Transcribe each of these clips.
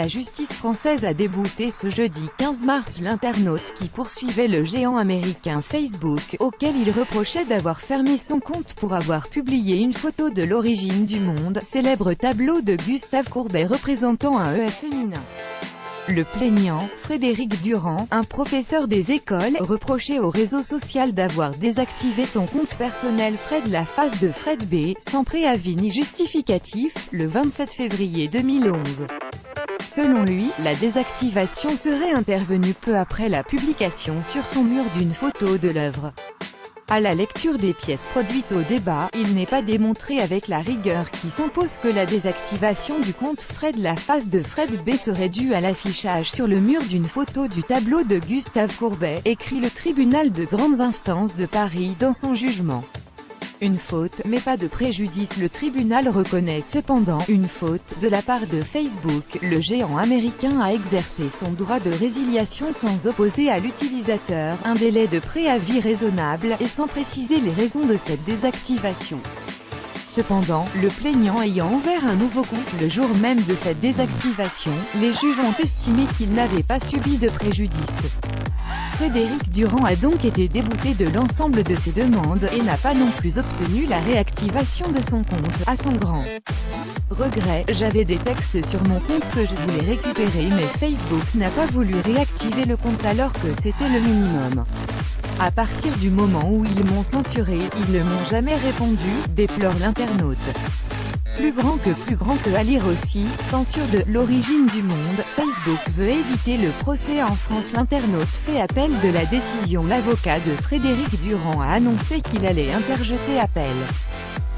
justice française a débouté ce jeudi 15 mars l'internaute qui poursuivait le géant américain Facebook, auquel il reprochait d'avoir fermé son compte pour avoir publié une photo de l'origine du monde, célèbre tableau de Gustave Courbet représentant un œuf féminin. Le plaignant, Frédéric Durand, un professeur des écoles, reprochait au réseau social d'avoir désactivé son compte personnel Fred la face de Fred B, sans préavis ni justificatif, le 27 février 2011. Selon lui, la désactivation serait intervenue peu après la publication sur son mur d'une photo de l'œuvre. À la lecture des pièces produites au débat, il n'est pas démontré avec la rigueur qui s'impose que la désactivation du compte Fred la face de Fred B serait due à l'affichage sur le mur d'une photo du tableau de Gustave Courbet, écrit le tribunal de grande instance de Paris dans son jugement. Une faute, mais pas de préjudice. Le tribunal reconnaît cependant une faute de la part de Facebook. Le géant américain a exercé son droit de résiliation sans opposer à l'utilisateur un délai de préavis raisonnable et sans préciser les raisons de cette désactivation. Cependant, le plaignant ayant ouvert un nouveau compte le jour même de cette désactivation, les juges ont estimé qu'il n'avait pas subi de préjudice. Frédéric Durand a donc été débouté de l'ensemble de ses demandes et n'a pas non plus obtenu la réactivation de son compte. À son grand regret, j'avais des textes sur mon compte que je voulais récupérer mais Facebook n'a pas voulu réactiver le compte alors que c'était le minimum. À partir du moment où ils m'ont censuré, ils ne m'ont jamais répondu, déplore l'internaute. Plus grand que à lire aussi, censure de l'origine du monde, Facebook veut éviter le procès en France. L'internaute fait appel de la décision. L'avocat de Frédéric Durand a annoncé qu'il allait interjeter appel.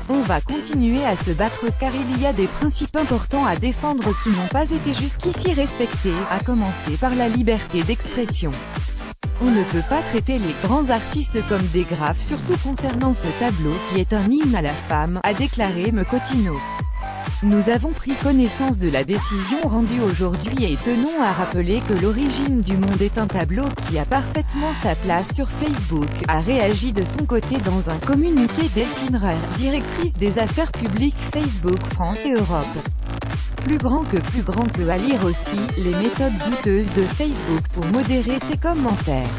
On va continuer à se battre car il y a des principes importants à défendre qui n'ont pas été jusqu'ici respectés, à commencer par la liberté d'expression. On ne peut pas traiter les grands artistes comme des graphes, surtout concernant ce tableau qui est un hymne à la femme, a déclaré Mecotino. Nous avons pris connaissance de la décision rendue aujourd'hui et tenons à rappeler que l'origine du monde est un tableau qui a parfaitement sa place sur Facebook, a réagi de son côté dans un communiqué Delphine Ray, directrice des affaires publiques Facebook France et Europe. Plus grand que à lire aussi, les méthodes douteuses de Facebook pour modérer ses commentaires.